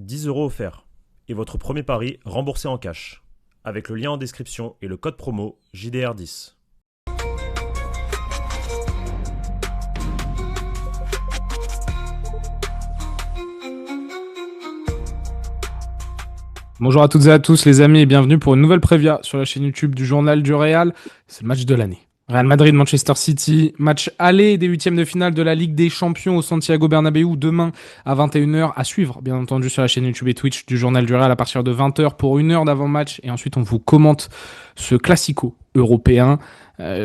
10 € offerts. Et votre premier pari remboursé en cash. Avec le lien en description et le code promo JDR10. Bonjour à toutes et à tous les amis et bienvenue pour une nouvelle prévia sur la chaîne YouTube du Journal du Real. C'est le match de l'année. Real Madrid-Manchester City, match aller des huitièmes de finale de la Ligue des Champions au Santiago Bernabéu demain à 21h à suivre bien entendu sur la chaîne YouTube et Twitch du Journal du Real à partir de 20h pour une heure d'avant-match et ensuite on vous commente ce classico européen.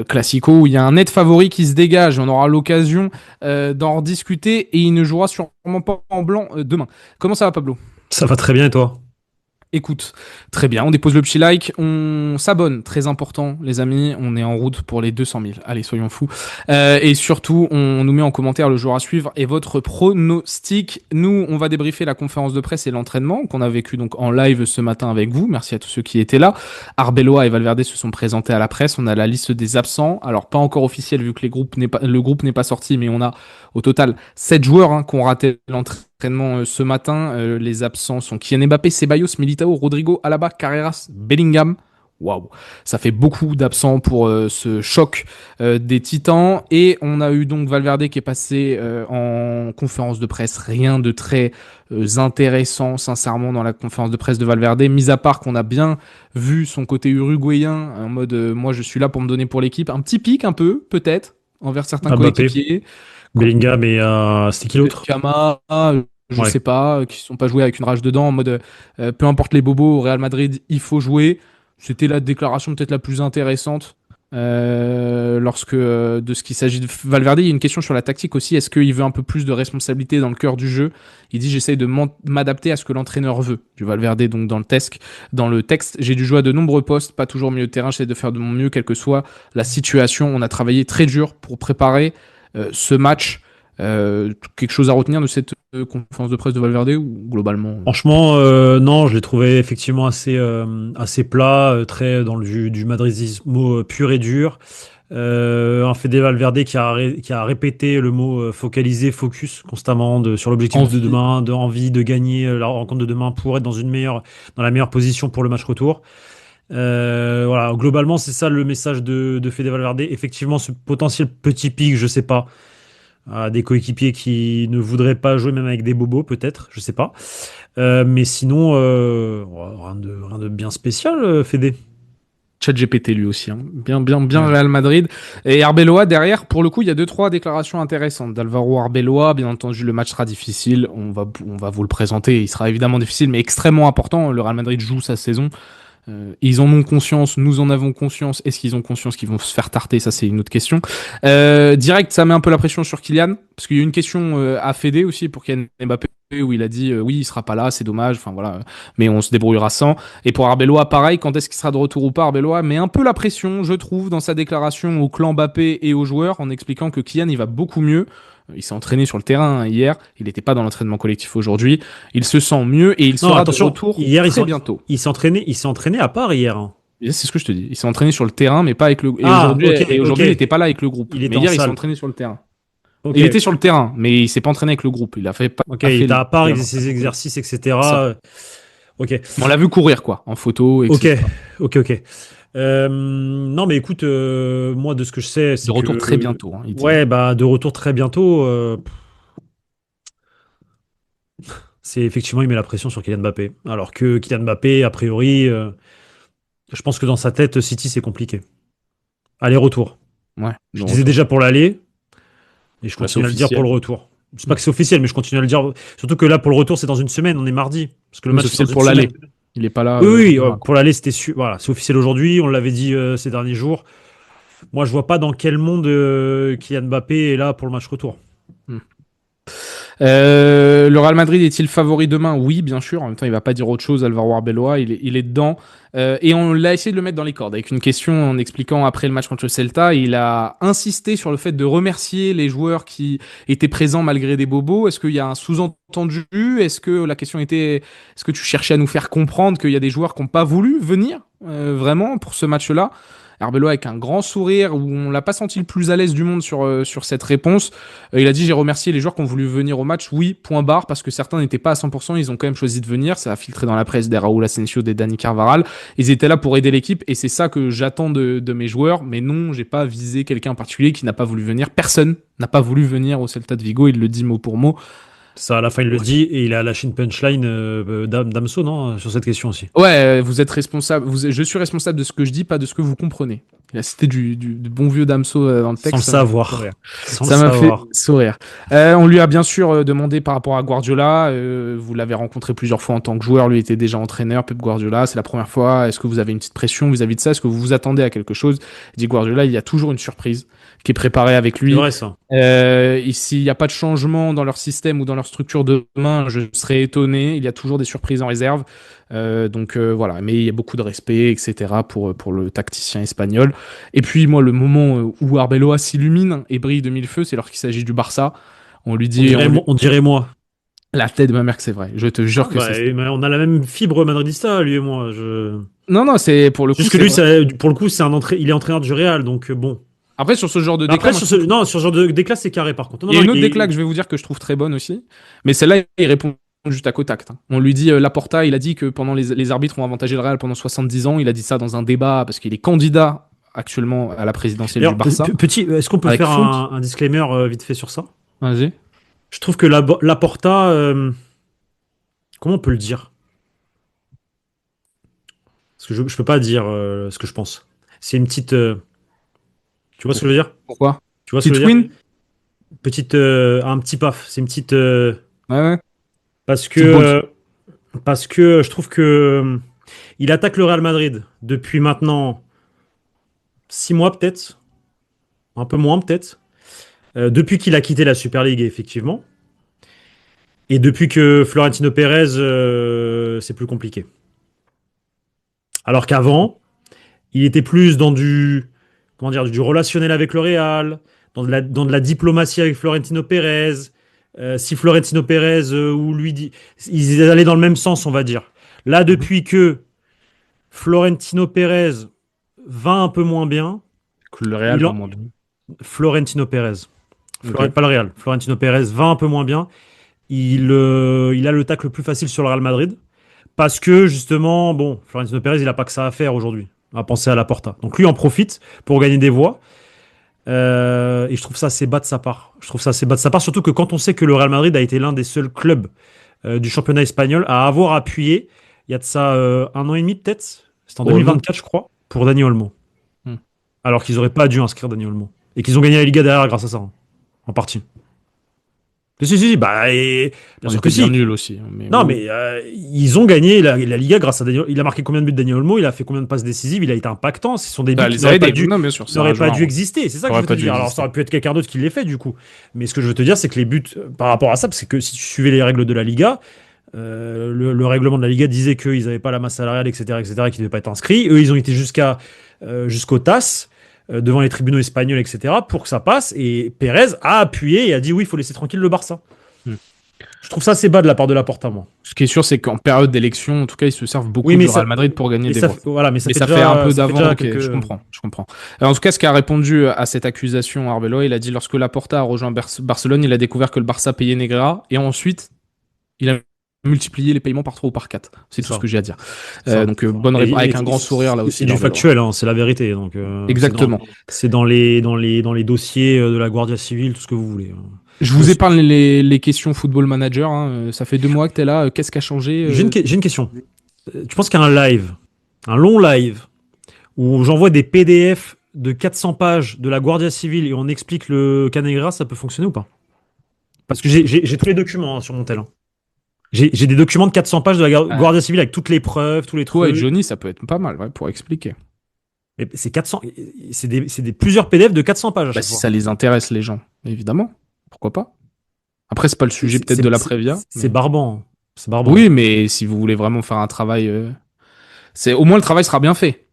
Classico où il y a un net favori qui se dégage. On aura l'occasion d'en rediscuter et il ne jouera sûrement pas en blanc demain. Comment ça va Pablo ? Ça va très bien et toi ? Écoute, très bien, on dépose le petit like, on s'abonne, très important les amis, on est en route pour les 200 000, allez soyons fous, et surtout on nous met en commentaire le joueur à suivre et votre pronostic. Nous on va débriefer la conférence de presse et l'entraînement qu'on a vécu donc en live ce matin avec vous, merci à tous ceux qui étaient là. Arbeloa et Valverde se sont présentés à la presse, on a la liste des absents, alors pas encore officielle vu que le groupe n'est pas sorti, mais on a au total 7 joueurs qui ont raté l'entraînement ce matin. Les absents sont Kylian Mbappé, Ceballos, Militao, Rodrigo, Alaba, Carreras, Bellingham. Waouh, ça fait beaucoup d'absents pour ce choc des Titans. Et on a eu donc Valverde qui est passé en conférence de presse. Rien de très intéressant, sincèrement, dans la conférence de presse de Valverde. Mis à part qu'on a bien vu son côté uruguayen, en mode moi je suis là pour me donner pour l'équipe. Un petit pic un peu, peut-être, envers certains coéquipiers. Bellingham et c'était qui l'autre ? Kama, je sais pas, qui ne sont pas joués avec une rage dedans, en mode peu importe les bobos, au Real Madrid, il faut jouer. C'était la déclaration peut-être la plus intéressante lorsque de ce qu'il s'agit de Valverde. Il y a une question sur la tactique aussi. Est-ce qu'il veut un peu plus de responsabilité dans le cœur du jeu ? Il dit j'essaye de m'adapter à ce que l'entraîneur veut. Du Valverde donc dans le texte, j'ai dû jouer à de nombreux postes, pas toujours au milieu de terrain. J'essaie de faire de mon mieux, quelle que soit la situation. On a travaillé très dur pour préparer ce match. Quelque chose à retenir de cette conférence de presse de Valverde ou globalement Franchement, non, je l'ai trouvé effectivement assez plat, très dans du madridismo pur et dur. Un Fede Valverde qui a répété le mot focalisé, focus constamment sur l'objectif de demain, d'envie de gagner la rencontre de demain pour être dans la meilleure position pour le match retour. Voilà, globalement c'est ça le message de Fede Valverde. Effectivement, ce potentiel petit pic, je sais pas. Des coéquipiers qui ne voudraient pas jouer même avec des bobos peut-être, je sais pas. Mais sinon, rien de bien spécial, Fede. ChatGPT lui aussi, bien Real Madrid. Et Arbeloa derrière, pour le coup, il y a 2-3 déclarations intéressantes d'Alvaro Arbeloa. Bien entendu, le match sera difficile, on va vous le présenter, il sera évidemment difficile, mais extrêmement important. Le Real Madrid joue sa saison. Ils en ont conscience, nous en avons conscience. Est-ce qu'ils ont conscience qu'ils vont se faire tarter ? Ça, c'est une autre question. Direct, ça met un peu la pression sur Kylian, parce qu'il y a une question à Fede aussi pour Kylian Mbappé, où il a dit oui, il sera pas là, c'est dommage, enfin voilà, mais on se débrouillera sans. Et pour Arbeloa, pareil, quand est-ce qu'il sera de retour ou pas, Arbeloa met un peu la pression, je trouve, dans sa déclaration au clan Mbappé et aux joueurs, en expliquant que Kylian, il va beaucoup mieux. Il s'est entraîné sur le terrain hier, il n'était pas dans l'entraînement collectif aujourd'hui. Il se sent mieux et il sera de retour très bientôt. Il s'est entraîné à part hier. C'est ce que je te dis. Il s'est entraîné sur le terrain, mais pas avec le. Et aujourd'hui, il n'était pas là avec le groupe. Mais hier, il s'est entraîné sur le terrain. Okay. Il était sur le terrain, mais il s'est pas entraîné avec le groupe. Il a fait. Il était à part, il faisait ses exercices, etc. Ok. On l'a vu courir quoi, en photo. Etc. Ok. Non mais écoute, moi de ce que je sais, c'est de retour très bientôt. De retour très bientôt. C'est effectivement il met la pression sur Kylian Mbappé. Alors que Kylian Mbappé, a priori, je pense que dans sa tête, City c'est compliqué. Aller-retour. Ouais. Je disais déjà pour l'aller, et je continue à le dire pour le retour. C'est pas que c'est officiel, mais je continue à le dire. Surtout que là pour le retour, c'est dans une semaine, on est mardi, parce que le match c'est pour l'aller. Il est pas là. Oui, pour l'aller, c'était voilà, c'est officiel aujourd'hui. On l'avait dit ces derniers jours. Moi, je vois pas dans quel monde Kylian Mbappé est là pour le match retour. Le Real Madrid est-il favori demain ? Oui, bien sûr. En même temps, il va pas dire autre chose. Alvaro Arbeloa, il est dedans. Et on l'a essayé de le mettre dans les cordes avec une question en expliquant après le match contre le Celta. Il a insisté sur le fait de remercier les joueurs qui étaient présents malgré des bobos. Est-ce qu'il y a un sous-entendu ? Est-ce que la question était, est-ce que tu cherchais à nous faire comprendre qu'il y a des joueurs qui n'ont pas voulu venir vraiment pour ce match-là ? Arbeloa avec un grand sourire, où on l'a pas senti le plus à l'aise du monde sur cette réponse. Il a dit: j'ai remercié les joueurs qui ont voulu venir au match. Oui, point barre, parce que certains n'étaient pas à 100%, ils ont quand même choisi de venir. Ça a filtré dans la presse des Raúl Asensio, des Dani Carvajal. Ils étaient là pour aider l'équipe, et c'est ça que j'attends de mes joueurs. Mais non, j'ai pas visé quelqu'un en particulier qui n'a pas voulu venir. Personne n'a pas voulu venir au Celta de Vigo, il le dit mot pour mot. Ça, à la fin, il le dit, et il a lâché une punchline d'Amso, non, sur cette question aussi. Ouais, vous êtes responsable. Je suis responsable de ce que je dis, pas de ce que vous comprenez. C'était du bon vieux Damso dans le texte. Sans le savoir. Ça m'a fait sourire. On lui a bien sûr demandé par rapport à Guardiola. Vous l'avez rencontré plusieurs fois en tant que joueur. Lui était déjà entraîneur, Pep Guardiola. C'est la première fois. Est-ce que vous avez une petite pression vis-à-vis de ça? Est-ce que vous vous attendez à quelque chose? Il dit Guardiola, il y a toujours une surprise qui est préparée avec lui. C'est vrai, ça. S'il n'y a pas de changement dans leur système ou dans leur structure demain, je serais étonné. Il y a toujours des surprises en réserve. Donc voilà, mais il y a beaucoup de respect, etc. pour le tacticien espagnol. Et puis moi, le moment où Arbeloa s'illumine et brille de mille feux, c'est lorsqu'il s'agit du Barça. On lui dit, on dirait moi. La tête de ma mère que c'est vrai. Je te jure que c'est. Mais on a la même fibre madridista, lui et moi. Non, c'est pour le coup. Juste que lui, pour le coup, il est entraîneur du Real, donc bon. Après, sur ce genre de déclat. Sur ce genre de déclat, c'est carré par contre. Il y a une autre déclat que je vais vous dire que je trouve très bonne aussi. Mais celle-là, il répond juste à contact. On lui dit, Laporta, il a dit que pendant les arbitres ont avantagé le Real pendant 70 ans. Il a dit ça dans un débat parce qu'il est candidat actuellement à la présidentielle du Barça. Est-ce qu'on peut faire un disclaimer vite fait sur ça? Vas-y. Je trouve que Laporta, comment on peut le dire? Parce que je peux pas dire ce que je pense. C'est une petite... Tu vois ce que je veux dire? Pourquoi? Tu vois ce que je veux dire? Un petit paf. C'est une petite... Ouais. Parce que je trouve que il attaque le Real Madrid depuis maintenant 6 mois peut-être. Un peu moins peut-être. Depuis qu'il a quitté la Super League, effectivement. Et depuis que Florentino Pérez, c'est plus compliqué. Alors qu'avant, il était plus dans du relationnel avec le Real, dans de la diplomatie avec Florentino Pérez. Si Florentino Pérez ou lui ils allaient dans le même sens, on va dire. Là, depuis que Florentino Pérez va un peu moins bien, que le Real Florentino Pérez, okay. Pas le Real. Florentino Pérez va un peu moins bien. Il a le tacle le plus facile sur le Real Madrid parce que justement, bon, Florentino Pérez, il a pas que ça à faire aujourd'hui, à penser à Laporta. Donc lui en profite pour gagner des voix. Et je trouve ça assez bas de sa part. Surtout que quand on sait que le Real Madrid a été l'un des seuls clubs du championnat espagnol à avoir appuyé, il y a de ça 1 an et demi peut-être, c'était en 2024 je crois, pour Dani Olmo. Alors qu'ils n'auraient pas dû inscrire Dani Olmo. Et qu'ils ont gagné la Liga derrière grâce à ça, en partie. Si, bien sûr que si. Nul aussi. Mais ils ont gagné la Liga grâce à Daniel. Il a marqué combien de buts, Dani Olmo? Il a fait combien de passes décisives? Il a été impactant. Ce sont des buts qui n'auraient pas dû exister. C'est ça que je veux te dire. Alors ça aurait pu être quelqu'un d'autre qui l'ait fait du coup. Mais ce que je veux te dire, c'est que les buts, par rapport à ça, c'est que si tu suivais les règles de la Liga, le règlement de la Liga disait qu'ils n'avaient pas la masse salariale, etc., et qu'ils ne devaient pas être inscrits. Eux, ils ont été jusqu'au TAS. Devant les tribunaux espagnols, etc., pour que ça passe. Et Pérez a appuyé et a dit oui, il faut laisser tranquille le Barça. Je trouve ça assez bas de la part de Laporta, moi. Ce qui est sûr, c'est qu'en période d'élection, en tout cas, ils se servent beaucoup du Real Madrid pour gagner des voix. Voilà, mais ça fait un peu d'avant. Je comprends. Alors, en tout cas, ce qui a répondu à cette accusation, Arbeloa, il a dit lorsque Laporta a rejoint Barcelone, il a découvert que le Barça payait Negreira et ensuite, il a multiplier les paiements par 3 ou par 4. C'est tout ce que j'ai à dire. Donc bonne réponse avec un grand sourire là aussi. C'est du factuel, hein, c'est la vérité. Donc exactement. C'est dans les dossiers de la Guardia Civile, tout ce que vous voulez. Je vous épargne les questions Football Manager. Hein. Ça fait 2 mois que t'es là. Qu'est-ce qui a changé J'ai une question. Tu penses qu'il y a un long live, où j'envoie des PDF de 400 pages de la Guardia Civile et on explique le cas Negreira, ça peut fonctionner ou pas? Parce que j'ai tous les documents sur mon tel. J'ai des documents de 400 pages de la Guardia Civile avec toutes les preuves, tous les trucs. Et Johnny, ça peut être pas mal, pour expliquer. Mais c'est 400, c'est plusieurs PDF de 400 pages. Si ça les intéresse, les gens, évidemment. Pourquoi pas? Après, c'est pas le sujet peut-être de la Prévia. C'est barbant. Oui, mais si vous voulez vraiment faire un travail, au moins le travail sera bien fait.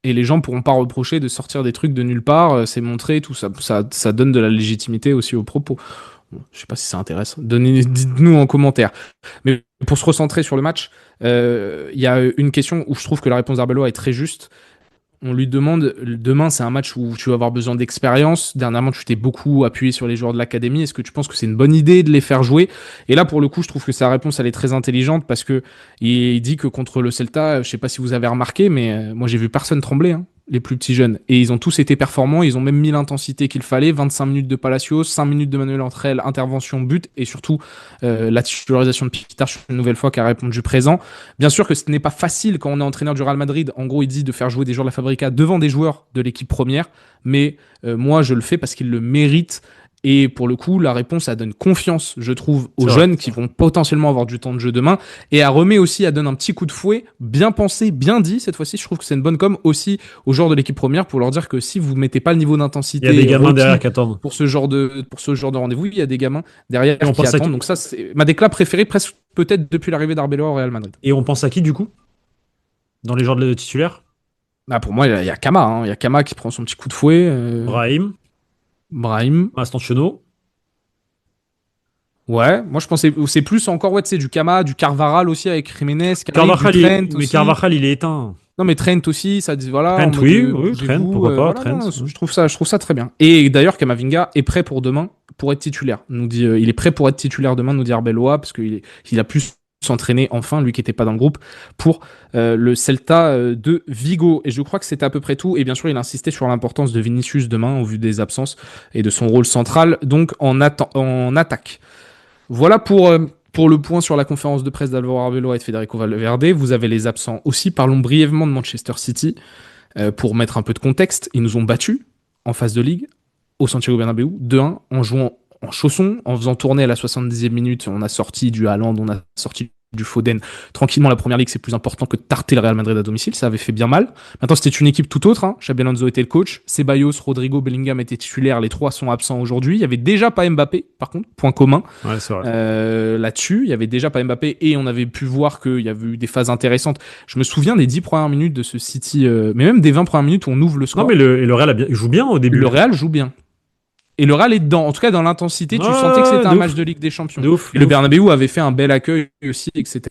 Et les gens pourront pas reprocher de sortir des trucs de nulle part. C'est montré, tout ça. Ça donne de la légitimité aussi aux propos. Je sais pas si ça intéresse. Dites-nous en commentaire. Mais pour se recentrer sur le match, il y a une question où je trouve que la réponse d'Arbeloa est très juste. On lui demande, demain c'est un match où tu vas avoir besoin d'expérience. Dernièrement, tu t'es beaucoup appuyé sur les joueurs de l'académie. Est-ce que tu penses que c'est une bonne idée de les faire jouer? Et là, pour le coup, je trouve que sa réponse, elle est très intelligente parce que il dit que contre le Celta, je sais pas si vous avez remarqué, mais moi j'ai vu personne trembler, hein, les plus petits jeunes. Et ils ont tous été performants. Ils ont même mis l'intensité qu'il fallait. 25 minutes de Palacios, 5 minutes de Manuel Entrel, intervention, but et surtout la titularisation de Piquitard une nouvelle fois qui a répondu présent. Bien sûr que ce n'est pas facile quand on est entraîneur du Real Madrid. En gros, il dit de faire jouer des joueurs de la Fabrica devant des joueurs de l'équipe première. Mais moi, je le fais parce qu'il le mérite. Et pour le coup, la réponse, elle donne confiance, je trouve, aux jeunes qui vont potentiellement avoir du temps de jeu demain. Et elle remet aussi, elle donne un petit coup de fouet, bien pensé, bien dit. Cette fois-ci, je trouve que c'est une bonne com aussi aux joueurs de l'équipe première pour leur dire que si vous ne mettez pas le niveau d'intensité, il y a des gamins derrière qui attendent. Pour ce genre de rendez-vous, il y a des gamins derrière qui attendent. Donc ça, c'est ma déclat préférée presque peut-être depuis l'arrivée d'Arbeloa au Real Madrid. Et on pense à qui du coup dans les joueurs de titulaires? Bah pour moi, il y a Kama. Hein. Il y a Kama qui prend son petit coup de fouet. Brahim. Mastantuono. Ouais, moi je pensais c'est plus encore du Kama, du Carvajal aussi avec Jiménez, Carvajal il est éteint. Non mais Trent aussi, ça dit voilà. Trent Trent, pourquoi pas voilà, Trent. Non, je trouve ça très bien. Et d'ailleurs Camavinga est prêt pour demain pour être titulaire. Nous dit il est prêt pour être titulaire demain, nous dit Arbeloa parce qu'il a plus s'entraîner enfin, lui qui n'était pas dans le groupe, pour le Celta de Vigo. Et je crois que c'était à peu près tout. Et bien sûr, il insistait sur l'importance de Vinicius demain, au vu des absences et de son rôle central, donc en attaque. Voilà pour le point sur la conférence de presse d'Alvaro Arbeloa et de Federico Valverde. Vous avez les absents aussi. Parlons brièvement de Manchester City. Pour mettre un peu de contexte, ils nous ont battus en phase de ligue au Santiago Bernabéu 2-1 en jouant en chausson, en faisant tourner à la 70e minute. On a sorti du Haaland, on a sorti du Foden. Tranquillement, la première ligue, c'est plus important que de tarter le Real Madrid à domicile. Ça avait fait bien mal. Maintenant, c'était une équipe tout autre. Xabi Alonso était le coach. Ceballos, Rodrigo, Bellingham étaient titulaires. Les trois sont absents aujourd'hui. Il y avait déjà pas Mbappé, par contre, point commun. Ouais, c'est vrai. Là-dessus, il y avait déjà pas Mbappé et on avait pu voir qu'il y avait eu des phases intéressantes. Je me souviens des 10 premières minutes de ce City, mais même des 20 premières minutes où on ouvre le score. Non, mais le Real il joue bien au début. Le Real joue bien. Et le Real est dedans. En tout cas, dans l'intensité, tu sentais que c'était un match de Ligue des Champions. Et le Bernabéu avait fait un bel accueil aussi, etc.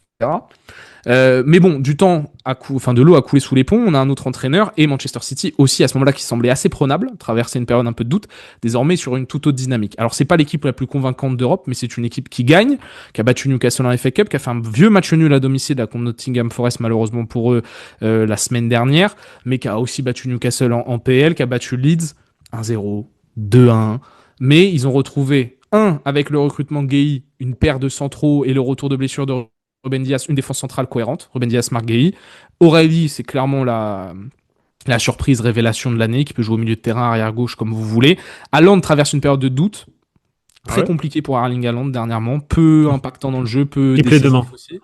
Mais bon, de l'eau a coulé sous les ponts. On a un autre entraîneur et Manchester City aussi à ce moment-là qui semblait assez prenable, traverser une période un peu de doute, désormais sur une toute autre dynamique. Alors c'est pas l'équipe la plus convaincante d'Europe, mais c'est une équipe qui gagne, qui a battu Newcastle en FA Cup, qui a fait un vieux match nul à domicile contre Nottingham Forest malheureusement pour eux la semaine dernière, mais qui a aussi battu Newcastle en PL, qui a battu Leeds 1-0. 2-1, mais ils ont retrouvé avec le recrutement de Gueye, une paire de centraux et le retour de blessure de Ruben Dias, une défense centrale cohérente, Ruben Dias, Marc Gueye. Aurélie, c'est clairement la surprise révélation de l'année, qui peut jouer au milieu de terrain, arrière gauche, comme vous voulez. Haaland traverse une période de doute, très compliquée pour Erling Haaland dernièrement, peu impactant dans le jeu, peu décisif demain aussi.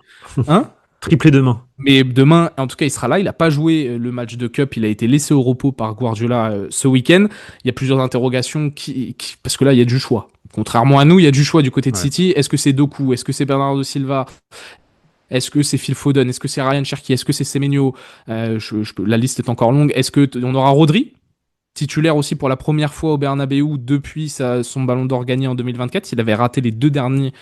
Triplé demain. Mais demain, en tout cas, il sera là. Il n'a pas joué le match de Cup. Il a été laissé au repos par Guardiola ce week-end. Il y a plusieurs interrogations parce que là, il y a du choix. Contrairement à nous, il y a du choix du côté de City. Est-ce que c'est Doku? Est-ce que c'est Bernardo Silva? Est-ce que c'est Phil Foden? Est-ce que c'est Ryan Cherki? Est-ce que c'est Semenyo? La liste est encore longue. Est-ce qu'on aura Rodri? Titulaire aussi pour la première fois au Bernabéu depuis son ballon d'or gagné en 2024. Il avait raté les deux derniers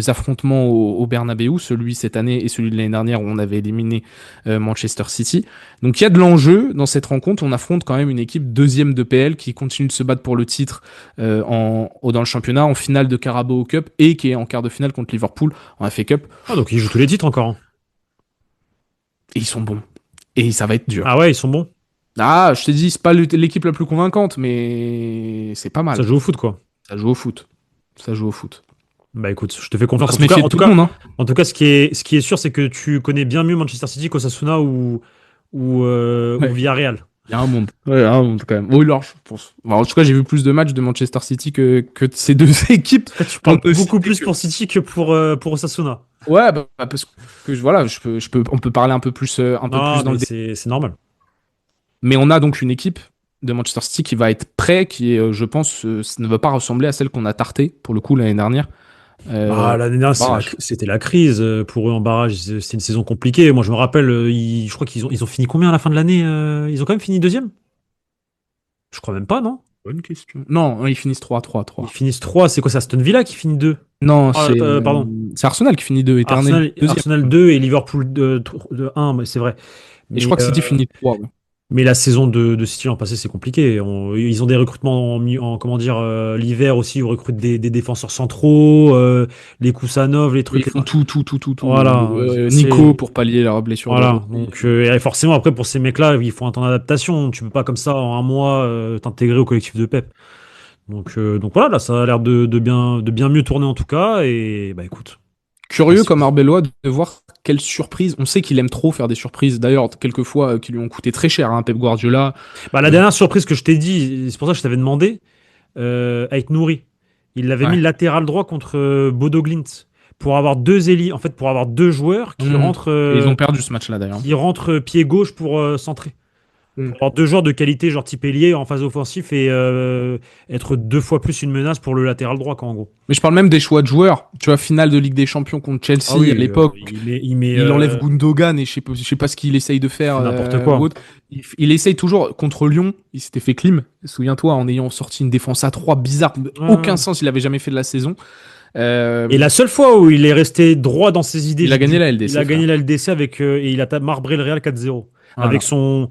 affrontements au Bernabéu, celui cette année et celui de l'année dernière où on avait éliminé Manchester City. Donc il y a de l'enjeu dans cette rencontre. On affronte quand même une équipe deuxième de PL qui continue de se battre pour le titre dans le championnat, en finale de Carabao Cup et qui est en quart de finale contre Liverpool en FA Cup. Ah, donc ils jouent tous les titres encore. Et ils sont bons. Et ça va être dur. Ah ouais, ils sont bons. Ah, je t'ai dit, c'est pas l'équipe la plus convaincante, mais c'est pas mal. Ça joue au foot, quoi. Ça joue au foot. Bah écoute, je te fais confiance. En tout cas, ce qui est sûr, c'est que tu connais bien mieux Manchester City qu'Osasuna ou Villarreal. Il y a un monde. Ouais, il y a un monde quand même. Oui, large, je pense. Bon, en tout cas, j'ai vu plus de matchs de Manchester City que de ces deux équipes. Tu parles beaucoup plus pour City que pour Osasuna. Ouais, parce que voilà, on peut parler un peu plus dans le c'est normal. Mais on a donc une équipe de Manchester City qui va être prêt, qui est, je pense, ne va pas ressembler à celle qu'on a tartée, pour le coup, l'année dernière. L'année dernière, c'était la crise pour eux en barrage. C'était une saison compliquée. Moi, je me rappelle, je crois qu'ils ont fini combien à la fin de l'année? Ils ont quand même fini deuxième? Je crois même pas, non? Bonne question. Non, ils finissent 3-3. Ils finissent 3. C'est quoi, c'est Aston Villa qui finit 2? Non, pardon. C'est Arsenal qui finit 2. Arsenal 2 et Liverpool 1, mais c'est vrai. Et je crois que City finit 3. Ouais. Mais la saison de City l'an passé, c'est compliqué. Ils ont des recrutements comment dire, l'hiver aussi, ils recrutent des défenseurs centraux, les Koussanov, les Ils trucs. font tout. Voilà, Nico pour pallier la blessure de voilà. Rodri. Donc, et forcément, après, pour ces mecs-là, il faut un temps d'adaptation. Tu peux pas, comme ça, en un mois, t'intégrer au collectif de Pep. Donc voilà, là, ça a l'air de bien mieux tourner en tout cas. Et bah écoute. Curieux Merci. comme Arbeloa de voir quelle surprise. On sait qu'il aime trop faire des surprises. D'ailleurs, quelquefois, qui lui ont coûté très cher. Hein, Pep Guardiola. Bah, la dernière surprise que je t'ai dit, c'est pour ça que je t'avais demandé, avec Nouri. Il l'avait mis Ouais. latéral droit contre Bodo Glimt pour avoir deux ailiers, en fait, pour avoir deux joueurs qui rentrent, Et ils ont perdu ce match-là d'ailleurs. pied gauche pour centrer. Mm. Pour avoir deux joueurs de qualité, genre type ailier en phase offensive et être deux fois plus une menace pour le latéral droit, quoi, en gros. Mais je parle même des choix de joueurs. Tu vois, finale de Ligue des Champions contre Chelsea Ah oui, à l'époque. il met Il enlève Gundogan et je sais pas ce qu'il essaye de faire. n'importe quoi. Ou autre. Il essaye toujours contre Lyon. Il s'était fait clim. Souviens-toi, en ayant sorti une défense à 3 bizarre, aucun sens. Il avait jamais fait de la saison. Et la seule fois où il est resté droit dans ses idées, Il a gagné la LDC. Il a gagné la LDC avec et il a marbré le Real 4-0. Voilà. Avec son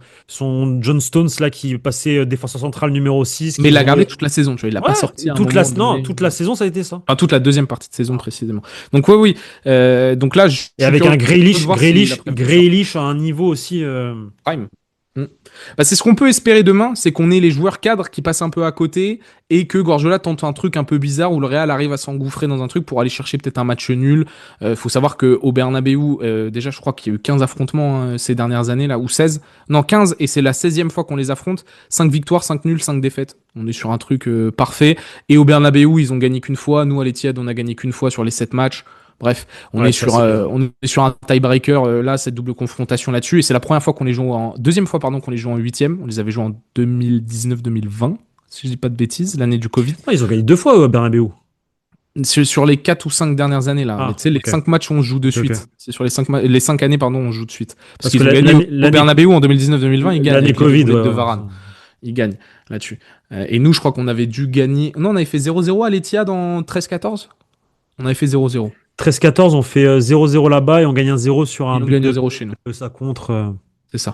John Stones là qui passait défenseur central numéro 6. Mais il l'a gardé toute la saison, tu vois, il l'a pas sorti. Toute la saison, ça a été ça. Enfin, toute la deuxième partie de saison précisément. Donc oui. Donc là, et avec un Grealish à un niveau aussi. Prime. Bah, c'est ce qu'on peut espérer demain, c'est qu'on ait les joueurs cadres qui passent un peu à côté et que Guardiola tente un truc un peu bizarre où le Real arrive à s'engouffrer dans un truc pour aller chercher peut-être un match nul. Faut savoir qu'au Bernabeu, déjà je crois qu'il y a eu 15 affrontements ces dernières années là, ou 16. Non, 15 et c'est la 16e fois qu'on les affronte. 5 victoires, 5 nuls, 5 défaites. On est sur un truc parfait. Et au Bernabeu, ils ont gagné qu'une fois. Nous, à l'Etihad, on a gagné qu'une fois sur les 7 matchs. Bref, on est sur un tiebreaker là, cette double confrontation là-dessus, et c'est la deuxième fois qu'on les joue en 8e. On les avait joués en 2019-2020, si je dis pas de bêtises, l'année du Covid. Ah, ils ont gagné 2 fois au Bernabeu. Sur les 4 ou 5 dernières années là, tu sais, les 5 matchs on joue de suite. C'est sur les 5 années on joue de suite. Parce qu'ils ont gagné au Bernabeu en 2019-2020, ils gagnent. L'année Covid, de Varane. Ils gagnent là-dessus. Et nous, je crois qu'on avait dû gagner. Non, on avait fait 0-0 à l'Etihad en 13-14. On avait fait 0-0. 13-14, on fait 0-0 là-bas et on gagne un 0 sur un but. On gagne 0 chez nous. Ça contre. C'est ça.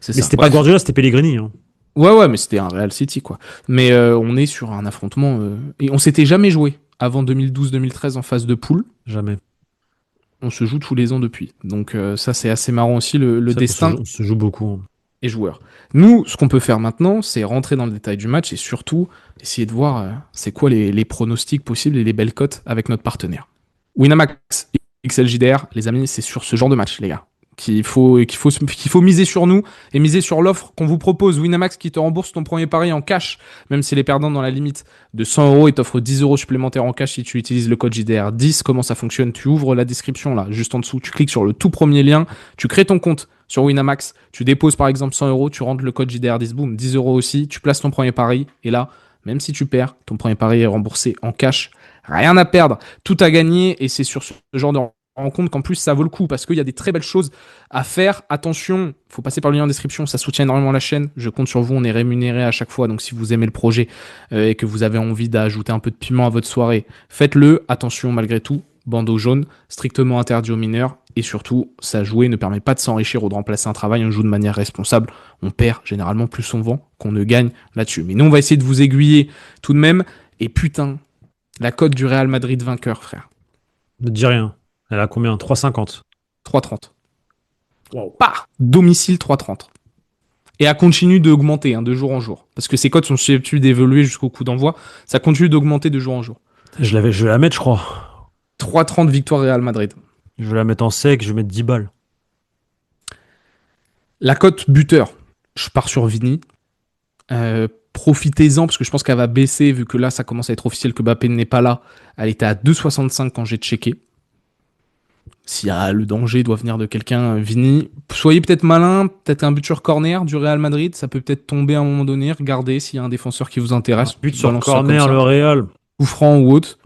Mais c'était pas Guardiola, c'était Pellegrini. Hein. Ouais, mais c'était un Real City, quoi. Mais on est sur un affrontement. Et on s'était jamais joué avant 2012-2013 en phase de poule. Jamais. On se joue tous les ans depuis. Donc ça, c'est assez marrant aussi, le destin. On se joue beaucoup. Hein. Et joueurs. Nous, ce qu'on peut faire maintenant, c'est rentrer dans le détail du match et surtout essayer de voir c'est quoi les pronostics possibles et les belles cotes avec notre partenaire. Winamax, XLJDR, les amis, c'est sur ce genre de match, les gars, qu'il faut miser sur nous et miser sur l'offre qu'on vous propose. Winamax qui te rembourse ton premier pari en cash, même si les perdants dans la limite de 100 euros, et t'offre 10 euros supplémentaires en cash si tu utilises le code JDR10. Comment ça fonctionne? Tu ouvres la description là, juste en dessous, tu cliques sur le tout premier lien, tu crées ton compte sur Winamax, tu déposes par exemple 100 euros, tu rentres le code JDR10, boum, 10 euros aussi, tu places ton premier pari et là, même si tu perds, ton premier pari est remboursé en cash. Rien à perdre, tout à gagner, et c'est sur ce genre de rencontre qu'en plus ça vaut le coup parce qu'il y a des très belles choses à faire. Attention, faut passer par le lien en description, ça soutient énormément la chaîne. Je compte sur vous, on est rémunéré à chaque fois. Donc si vous aimez le projet et que vous avez envie d'ajouter un peu de piment à votre soirée, faites-le. Attention malgré tout, bandeau jaune, strictement interdit aux mineurs. Et surtout, ça jouer ne permet pas de s'enrichir ou de remplacer un travail. On joue de manière responsable. On perd généralement plus souvent qu'on ne gagne là-dessus. Mais nous, on va essayer de vous aiguiller tout de même. Et putain, la cote du Real Madrid vainqueur, frère. Ne dis rien. Elle a combien? 3,50. 3,30. Wow. Domicile 3,30. Et elle continue d'augmenter de jour en jour. Parce que ces cotes sont susceptibles d'évoluer jusqu'au coup d'envoi. Ça continue d'augmenter de jour en jour. Je vais la mettre, je crois. 3,30 victoire Real Madrid. Je vais la mettre en sec, je vais mettre 10 balles. La cote buteur. Je pars sur Vini. Profitez-en parce que je pense qu'elle va baisser vu que là ça commence à être officiel que Mbappé n'est pas là. Elle était à 2,65 quand j'ai checké. S'il y a le danger doit venir de quelqu'un, Vini, soyez peut-être malin, peut-être un but sur corner du Real Madrid, ça peut peut-être tomber à un moment donné, regardez s'il y a un défenseur qui vous intéresse. But sur corner, le Real. Ou franc ou autre.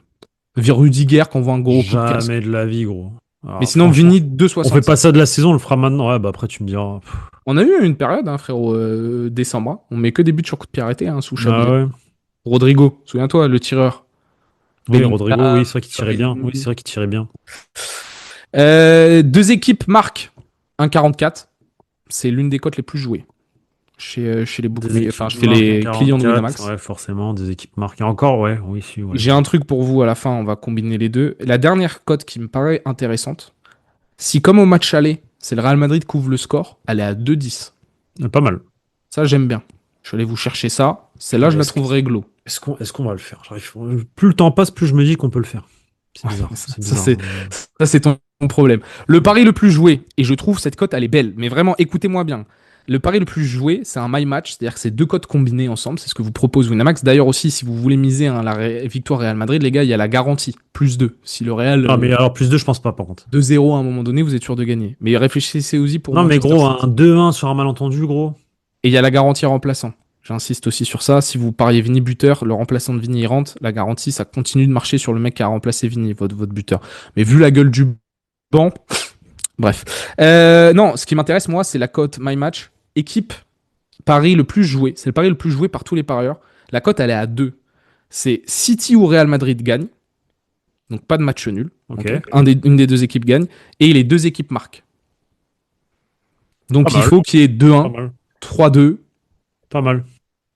Rudiger qu'on voit un gros coup de casque. Jamais de la vie, gros. Alors, mais sinon, Vini, 2,65. On fait pas ça de la saison, on le fera maintenant. Ouais, bah après tu me diras. On a eu une période, frérot, décembre. On met que des buts sur coup de pied arrêté, sous Chablis. Ah ouais. Rodrigo, souviens-toi, le tireur. Oui, Rodrigo, oui, c'est vrai qu'il tirait bien. Oui, c'est vrai qu'il tirait bien. Deux équipes marquent 1,44. C'est l'une des cotes les plus jouées. chez les Des équipes enfin, chez marquent les clients de 44, Winamax. ouais, forcément, des équipes marquées. Encore, ouais, oui, si, ouais. J'ai un truc pour vous à la fin, on va combiner les deux. La dernière cote qui me paraît intéressante, si comme au match aller, c'est le Real Madrid qui couvre le score, elle est à 2,10. Pas mal. Ça, j'aime bien. Je suis allé vous chercher ça. Celle-là, je la trouve réglo. Est-ce qu'on va le faire? Plus le temps passe, plus je me dis qu'on peut le faire. C'est Ouais, bizarre. ça, C'est ça, bizarre. c'est ton problème. Le pari le plus joué, et je trouve cette cote, elle est belle, mais vraiment, écoutez-moi bien. Le pari le plus joué, c'est un my match, c'est-à-dire que c'est deux cotes combinées ensemble, c'est ce que vous propose Winamax. D'ailleurs aussi, si vous voulez miser la victoire Real Madrid, les gars, il y a la garantie, plus 2. Si le Real Ah, mais alors, plus 2, je pense pas, par contre. 2-0 à un moment donné, vous êtes sûr de gagner. Mais réfléchissez aussi pour Non, mais Manchester gros, City. un 2-1 sur un malentendu, gros. Et il y a la garantie remplaçant. J'insiste aussi sur ça. Si vous pariez Vini buteur, le remplaçant de Vini il rentre, la garantie, ça continue de marcher sur le mec qui a remplacé Vini, votre buteur. Mais vu la gueule du banc, bref. Non, ce qui m'intéresse, moi, c'est la cote My Match. Équipe, pari le plus joué. C'est le pari le plus joué par tous les parieurs. La cote, elle est à 2. C'est City ou Real Madrid gagne. Donc pas de match nul. Ok. Okay. Une des deux équipes gagne. Et les deux équipes marquent. Donc Pas il mal. faut qu'il y ait Pas 2-1, mal. 3-2 Pas mal.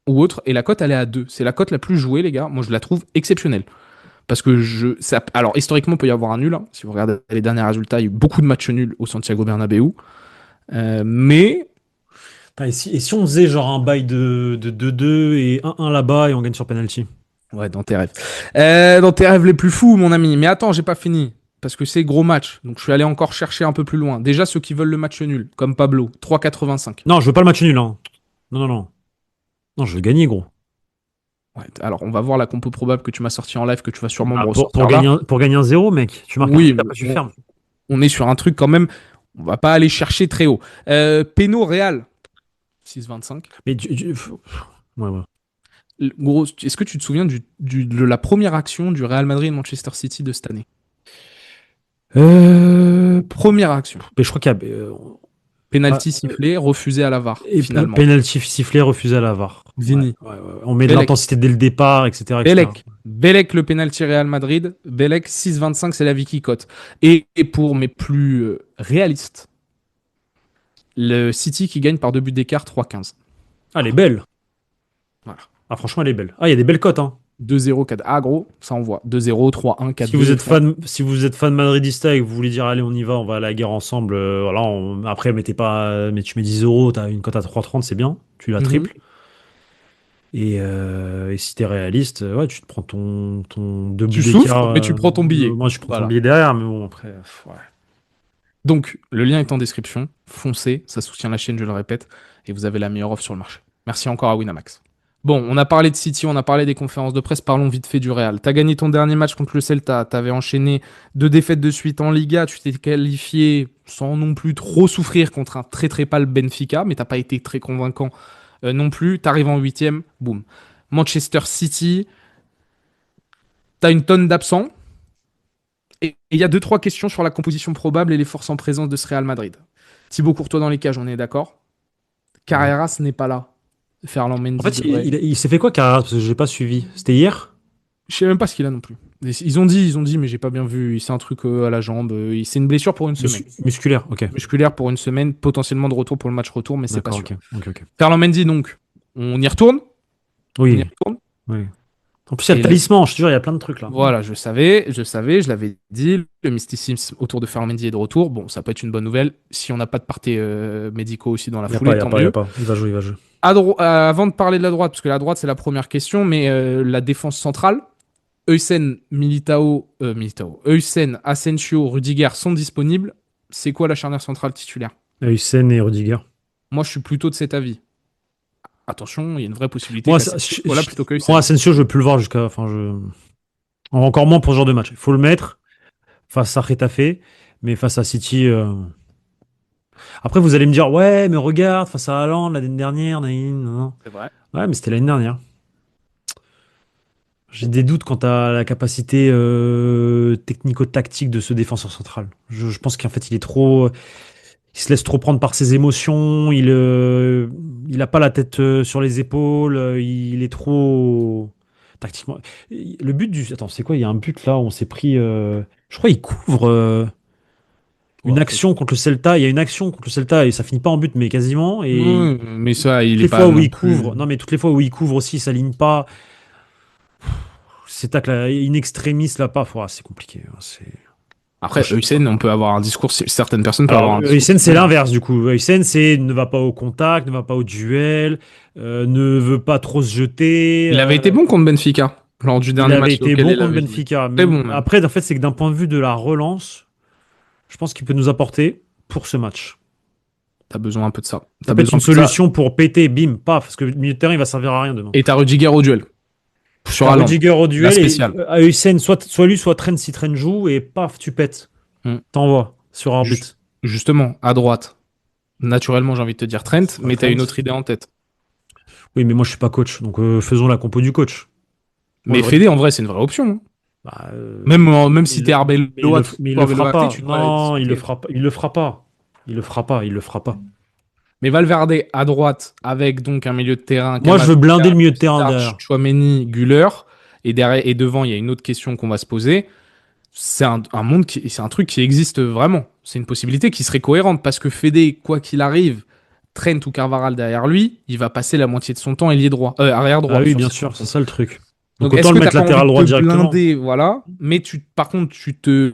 ou autre. Et la cote, elle est à 2. C'est la cote la plus jouée, les gars. Moi, je la trouve exceptionnelle. Parce que alors, historiquement, il peut y avoir un nul. Hein. Si vous regardez les derniers résultats, il y a eu beaucoup de matchs nuls au Santiago Bernabéu. Mais Putain, et si on faisait genre un bail de 2-2 et 1-1 là-bas et on gagne sur penalty? ouais, dans tes rêves. Dans tes rêves les plus fous, mon ami. Mais attends, j'ai pas fini. Parce que c'est gros match. Donc je suis allé encore chercher un peu plus loin. Déjà, ceux qui veulent le match nul, comme Pablo, 3,85. Non, je veux pas le match nul, hein. Non, non, non. Non, je veux gagner, gros. Ouais, alors, on va voir la compo probable que tu m'as sorti en live, que tu vas sûrement me Ah, ressortir pour là. gagner un 0, mec. Tu marques Oui, un but, après tu fermes. on est sur un truc quand même. On va pas aller chercher très haut. Péno Real, 6,25. Mais ouais, ouais. Gros, est-ce que tu te souviens de la première action du Real Madrid-Manchester City de cette année? Première action. Mais je crois qu'il y a. Penalty sifflé, refusé à la VAR, Et finalement. penalty sifflé, refusé à la VAR. Vini. Ouais, ouais, ouais. On met de Bellec. l'intensité dès le départ, etc. Belek, le penalty Real Madrid. Belek, 6,25, c'est la Vicky cote. Et pour mes plus réalistes, le City qui gagne par 2 buts d'écart, 3,15. Ah, elle est belle. Voilà. Ah, franchement, elle est belle. Ah, il y a des belles cotes, hein. 2-0, 4. Ah, gros, ça envoie. 2-0, 3-1, 4-2. Si vous êtes fan madridista et que vous voulez dire, allez, on y va, on va à la guerre ensemble. Voilà, après, mais tu mets 10 euros, t'as une cote à 3,30, c'est bien. Tu la triples. Et si t'es réaliste, ouais, tu te prends ton 2 buts Tu d'écart. souffres, mais tu prends ton billet. Moi, je prends Voilà. ton billet derrière, mais bon, après, ouais. Donc, le lien est en description. Foncez, ça soutient la chaîne, je le répète, et vous avez la meilleure offre sur le marché. Merci encore à Winamax. Bon, on a parlé de City, on a parlé des conférences de presse, parlons vite fait du Real. T'as gagné ton dernier match contre le Celta, t'avais enchaîné 2 défaites de suite en Liga, tu t'es qualifié sans non plus trop souffrir contre un très très pâle Benfica, mais t'as pas été très convaincant non plus. T'arrives en 8e, boum. Manchester City, t'as une tonne d'absents. Et il y a 2-3 questions sur la composition probable et les forces en présence de ce Real Madrid. Thibaut Courtois dans les cages, on est d'accord. Carreras n'est pas là. Ferland Mendy. En fait, il s'est fait quoi, Carrera? Parce que je l'ai pas suivi. C'était hier? Je sais même pas ce qu'il a non plus. Ils ont dit, mais j'ai pas bien vu. C'est un truc à la jambe. C'est une blessure pour une semaine. Musculaire, ok. Musculaire pour une semaine, potentiellement de retour pour le match retour, mais c'est pas sûr. Ok. Ferland Mendy, donc, on y retourne. Oui. On y retourne. Oui. En plus, il y a le talisman, je te jure, il y a plein de trucs là. Voilà, je savais, je l'avais dit. Le mysticisme autour de Ferland Mendy est de retour. Bon, ça peut être une bonne nouvelle. Si on n'a pas de parties médicaux aussi dans la foulée, tant mieux. Il y a pas. Il va jouer. Avant de parler de la droite, parce que la droite c'est la première question, mais la défense centrale, Heusen, Heusen, Asensio, Rudiger sont disponibles. C'est quoi la charnière centrale titulaire? Hussein et Rudiger. Moi, je suis plutôt de cet avis. Attention, il y a une vraie possibilité. Moi, plutôt que moi, Asensio, je veux plus le voir jusqu'à. Encore moins pour ce genre de match. Il faut le mettre face à Getafe, mais face à City. Après, vous allez me dire, ouais, mais regarde, face à Haaland l'année dernière, non. C'est vrai. Ouais, mais c'était l'année dernière. J'ai des doutes quant à la capacité technico-tactique de ce défenseur central. Je pense qu'en fait, il se laisse trop prendre par ses émotions. Il a pas la tête sur les épaules. Il est trop tactiquement. Le but du. Attends, c'est quoi? Il y a un but là où on s'est pris. Je crois qu'il couvre. Une action contre le Celta, il y a une action contre le Celta et ça finit pas en but, mais quasiment. Et Oui, mais ça, il toutes est les pas fois où non il plus. couvre, non mais toutes les fois où il couvre aussi, il s'aligne pas. C'est tac là, in extremis là pas, c'est compliqué. Après, Hussein, on peut avoir un discours. Certaines personnes peuvent avoir Alors, un discours. Hussein, c'est l'inverse du coup. Hussein, c'est ne va pas au contact, ne va pas au duel, ne veut pas trop se jeter. Il avait été bon contre Benfica lors du Il dernier avait match été auquel bon il contre avait joué. Benfica. Très bon même. Après, en fait, c'est que d'un point de vue de la relance, je pense qu'il peut nous apporter pour ce match. T'as besoin un peu de ça. Ça peut être une solution pour péter, bim, paf, parce que le milieu de terrain, il va servir à rien demain. Et t'as Rudiger au duel. Sur Haaland. Rudiger au duel, La et spéciale. à Hussein, soit lui, soit Trent si Trent joue, et paf, tu pètes. T'envoies sur arbitre. Justement, à droite. Naturellement, j'ai envie de te dire Trent, mais t'as une autre idée en tête. Oui, mais moi, je suis pas coach, donc faisons la compo du coach. Mais Fede, en vrai, c'est une vraie option. Hein. Bah, même si t'es Arbeloa, mais il le fera pas. tu Non, il le fera pas. Il le fera pas. Il le fera pas. Il le fera pas. Mais Valverde à droite, avec donc un milieu de terrain. Moi, je veux blinder le milieu de terrain derrière. Chouameni, Güler, et derrière et devant, il y a une autre question qu'on va se poser. C'est un truc qui existe vraiment. C'est une possibilité qui serait cohérente parce que Fede, quoi qu'il arrive, Trent ou Carvajal derrière lui, il va passer la moitié de son temps ailier droit, arrière droit. Ah oui, bien sûr, c'est ça le truc. Donc autant le mettre latéral droit directement. Blinder, voilà. Mais par contre, tu te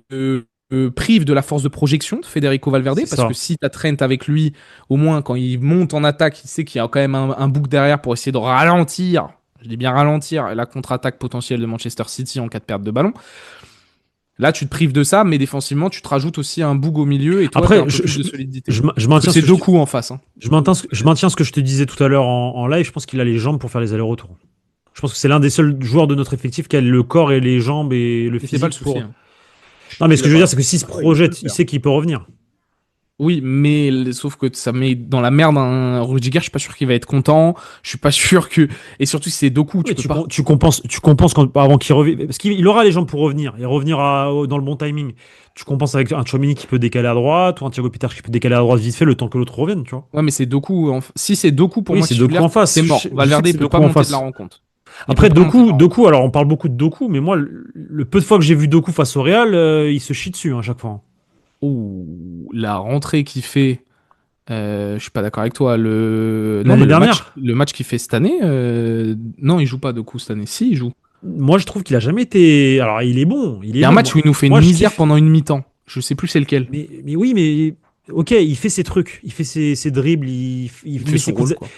prives de la force de projection de Federico Valverde parce que si tu as Trent avec lui, au moins quand il monte en attaque, il sait qu'il y a quand même un bouc derrière pour essayer de ralentir. Je dis bien ralentir la contre-attaque potentielle de Manchester City en cas de perte de ballon. Là, tu te prives de ça, mais défensivement, tu te rajoutes aussi un boug au milieu et toi, après, t'as un peu plus de solidité. Je maintiens c'est Doku en face. Hein. Je maintiens ce que je te disais tout à l'heure en live. Je pense qu'il a les jambes pour faire les allers-retours. Je pense que c'est l'un des seuls joueurs de notre effectif qui a le corps et les jambes et le physique. C'est pas le souci. Hein. Non, mais ce que je veux dire, c'est que s'il se projette, il sait qu'il peut revenir. Oui, mais sauf que ça met dans la merde un Rudiger, je suis pas sûr qu'il va être content, je suis pas sûr que... Et surtout si c'est Doku, tu compenses avant qu'il revienne, parce qu'il aura les jambes pour revenir, et revenir dans le bon timing. Tu compenses avec un Chouamini qui peut décaler à droite, ou un Thiago Pittar qui peut décaler à droite vite fait, le temps que l'autre revienne, tu vois. Ouais, mais c'est Doku, si c'est Doku pour moi, c'est Doku en face. C'est mort, Valverde peut pas monter de la rencontre. Après, Doku, alors on parle beaucoup de Doku, mais moi, le peu de fois que j'ai vu Doku face au Real, il se chie dessus à chaque fois. Ouh, la rentrée qu'il fait... je suis pas d'accord avec toi. Le match qu'il fait cette année, non, il joue pas Doku cette année. Si, il joue. Moi, je trouve qu'il a jamais été. Alors, il est bon. Il y a un match où il nous fait une misère pendant une mi-temps. Je sais plus c'est lequel. Mais oui, mais ok, il fait ses trucs, il fait ses dribbles, il fait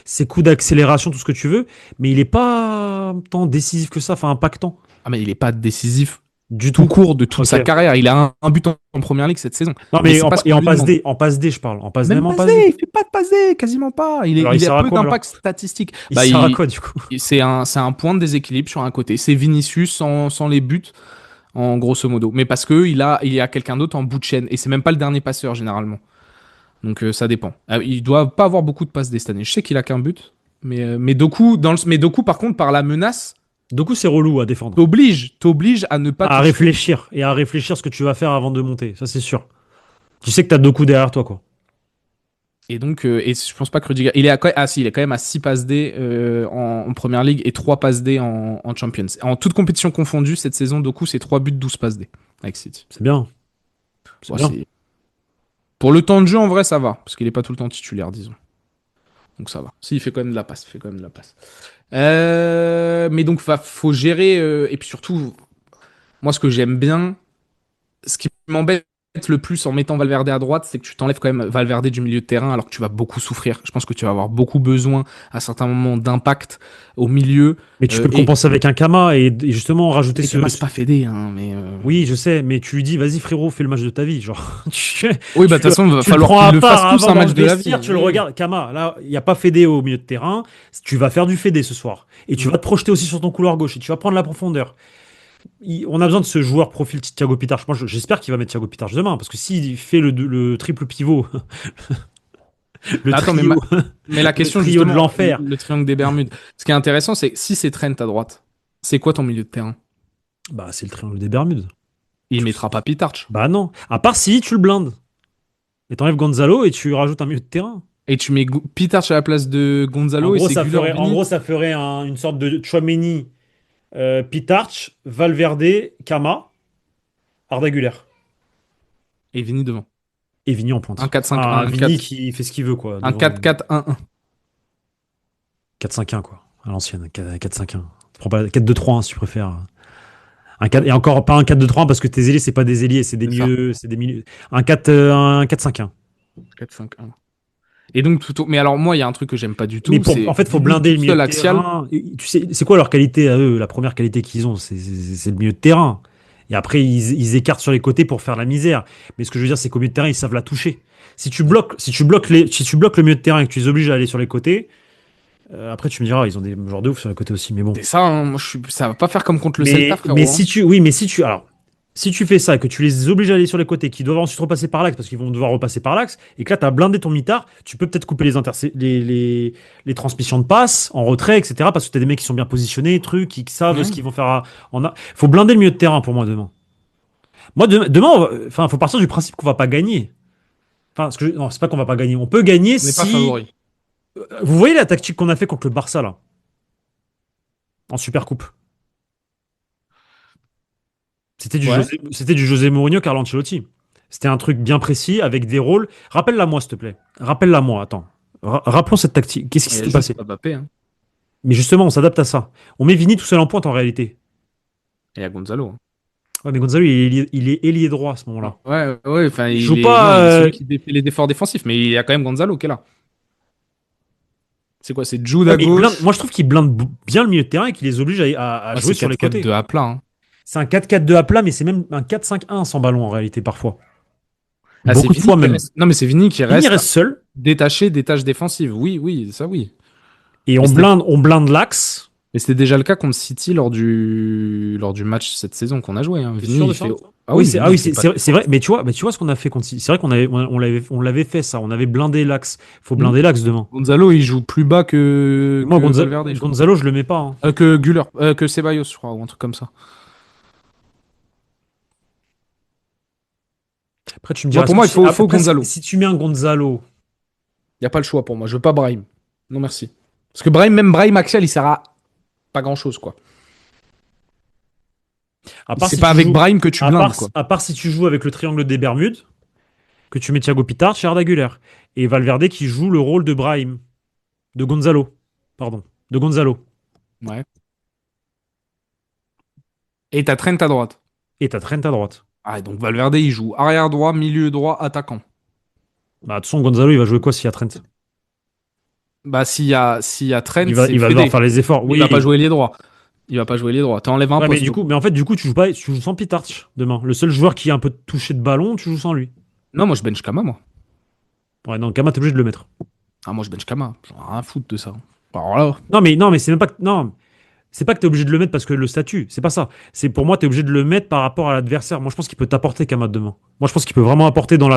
ses coups d'accélération, tout ce que tu veux, mais il est pas tant décisif que ça, enfin impactant. Ah, mais il est pas décisif du tout court de toute sa carrière. Il a un but en première ligue cette saison. Non, mais en passe D, je parle. En passe D, il fait pas de passe D, quasiment pas. Il a peu d'impact statistique. Il sert à quoi, du coup? C'est un point de déséquilibre sur un côté. C'est Vinicius sans les buts, en grosso modo. Mais parce que il y a quelqu'un d'autre en bout de chaîne. Et c'est même pas le dernier passeur, généralement. Donc ça dépend. Il doit pas avoir beaucoup de passes D cette année. Je sais qu'il a qu'un but. Mais Doku, par contre, par la menace. Doku, c'est relou à défendre. T'obliges à ne pas... À réfléchir. Et à réfléchir ce que tu vas faire avant de monter. Ça, c'est sûr. Tu sais que t'as Doku derrière toi, quoi. Et donc, et je pense pas que Rudiger... Il est quand même à 6 passes D en Première Ligue et 3 passes D en Champions. En toute compétition confondue, cette saison, Doku, c'est 3 buts, 12 passes D avec City. C'est bien. C'est bien. Pour le temps de jeu, en vrai, ça va. Parce qu'il est pas tout le temps titulaire, disons. Donc ça va. Si, il fait quand même de la passe. Mais donc, faut gérer. Et puis surtout, moi, ce que j'aime bien, ce qui m'embête le plus en mettant Valverde à droite, c'est que tu t'enlèves quand même Valverde du milieu de terrain alors que tu vas beaucoup souffrir. Je pense que tu vas avoir beaucoup besoin à certains moments d'impact au milieu. Mais tu peux le compenser avec un Kama et justement rajouter ce... C'est pas Fede, hein, mais... Oui, je sais, mais tu lui dis, vas-y frérot, fais le match de ta vie. Genre, oui, bah de toute façon, il va falloir qu'il le fasse tous un match de la vie. Tu le regardes, Kama, là, il n'y a pas Fede au milieu de terrain. Tu vas faire du Fede ce soir. Et tu vas te projeter aussi sur ton couloir gauche et tu vas prendre la profondeur. On a besoin de ce joueur profil Thiago Pittar. Moi, j'espère qu'il va mettre Thiago Pittar demain, parce que s'il fait le triple pivot, mais la question de l'enfer, le triangle des Bermudes. Ce qui est intéressant, c'est que si c'est Trent à droite, c'est quoi ton milieu de terrain? Bah, c'est le triangle des Bermudes. Il mettra pas Pittar. Bah non. À part si tu le blindes. Et t'enlèves Gonzalo et tu rajoutes un milieu de terrain. Et tu mets Pittar à la place de Gonzalo. En gros, ça ferait une sorte de Chouameni. Pitarch, Valverde, Kama, Arda Güler. Et Vini devant. Et Vini en pointe. Un 4-5-1, un Vini 4 qui fait ce qu'il veut, quoi. un devant. 4-4-1-1. 4-5-1, quoi. À l'ancienne, 4-5-1. Prends pas 4-2-3-1 si tu préfères. Un 4, et encore pas un 4-2-3-1 parce que tes ailiers, c'est pas des ailiers, c'est des C'est ça. milieux. C'est des milieux. Un 4-5-1. 4-5-1. Et donc, mais alors, moi, il y a un truc que j'aime pas du tout. Mais c'est en fait, faut Vini blinder le tout milieu seul de axial. terrain. Et tu sais, c'est quoi leur qualité à eux? La première qualité qu'ils ont, c'est le milieu de terrain. Et après, ils écartent sur les côtés pour faire la misère. Mais ce que je veux dire, c'est qu'au milieu de terrain, ils savent la toucher. Si tu bloques le milieu de terrain et que tu les obliges à aller sur les côtés, après tu me diras, ils ont des joueurs de ouf sur les côtés aussi. Mais bon. C'est ça, hein, moi, ça va pas faire comme contre le Celta, frérot. Mais Hein. si tu fais ça, que tu les obliges à aller sur les côtés, qui doivent ensuite repasser par l'axe parce qu'ils vont devoir repasser par l'axe, et que là tu as blindé ton mitard, tu peux peut-être couper les transmissions de passes en retrait, etc. Parce que tu as des mecs qui sont bien positionnés, qui savent Ouais. ce qu'ils vont faire. Faut blinder le milieu de terrain pour moi demain. Moi demain, enfin, faut partir du principe qu'on va pas gagner. Enfin, non, c'est pas qu'on va pas gagner. On peut gagner On n'est pas si. favori. Vous voyez la tactique qu'on a fait contre le Barça là, en Supercoupe. Ouais. C'était du José Mourinho, Carlo Ancelotti. C'était un truc bien précis avec des rôles. Rappelle-la moi, s'il te plaît. Rappelle-la moi, attends. Rappelons cette tactique. Qu'est-ce qui Il y a s'était juste passé? Mbappé, hein. Mais justement, on s'adapte à ça. On met Vini tout seul en pointe en réalité. Et il y a Gonzalo. Hein. Ouais, mais Gonzalo, il est ailier droit à ce moment-là. Ouais, enfin, Il il joue est, pas. non, il est celui qui fait les efforts défensifs, mais il y a quand même Gonzalo qui est là. C'est quoi? C'est Jude Ouais, à mais gauche. moi, je trouve qu'il blinde bien le milieu de terrain et qu'il les oblige à Ouais, jouer c'est sur les côtés. 4-4-2 à plat. Hein. C'est un 4-4-2 à plat, mais c'est même un 4-5-1 sans ballon en réalité, parfois. Ah, c'est Beaucoup de Vini fois qui même. reste. Non, mais c'est Vini qui Vini reste reste seul détaché des tâches défensives. Oui, ça oui. et Mais on blinde l'axe. Et c'était déjà le cas contre City lors du match cette saison qu'on a joué. Hein. T'es Vini, sûr de il ça? fait. Oui, Vini, il fait pas- c'est vrai. Mais tu vois ce qu'on a fait contre. C'est vrai on l'avait fait ça. On avait blindé l'axe. Faut Hmm. blinder l'axe demain. Gonzalo, il joue plus bas que, Moi, que Valverde, je crois. Gonzalo, je le mets pas, hein. Que Güler, que Ceballos, je crois, ou un truc comme ça. Après, tu me Moi, diras. pour moi, faut Après, Gonzalo. si tu mets un Gonzalo, Il n'y a pas le choix pour moi. Je veux pas Brahim. Non, merci. Parce que même Brahim Axial, il sert à pas grand-chose, quoi. à part C'est si pas tu avec joues, Brahim que tu blindes, quoi. à part si tu joues avec le triangle des Bermudes, que tu mets Thiago Pitard, chez Arda Güler et Valverde qui joue le rôle de Brahim, de Gonzalo, pardon, de Gonzalo. Ouais. Et t'as Trent à droite. Et t'as Trent à droite. Ah, donc Valverde, il joue arrière droit, milieu droit, attaquant. Bah, de toute façon, Gonzalo, il va jouer quoi s'il y a Trent? Bah, s'il y a Trent, Il c'est va Fede. devoir faire les efforts. Il Oui. va pas jouer les droits. Il va pas jouer les droits. T'enlèves un Ouais, mais poste. mais en fait, du coup, tu joues pas, tu joues sans Pitarch demain. Le seul joueur qui est un peu touché de ballon, tu joues sans lui. Non, moi, je bench Kama, moi. Ouais, non, Kama, t'es obligé de le mettre. Ah, moi, je bench Kama. J'en ai rien à foutre de ça. Alors là, Non, mais c'est même pas que, non, c'est pas que t'es obligé de le mettre parce que le statut, c'est pas ça. C'est pour moi, t'es obligé de le mettre par rapport à l'adversaire. Moi, je pense qu'il peut t'apporter Kama demain. Moi, je pense qu'il peut vraiment apporter dans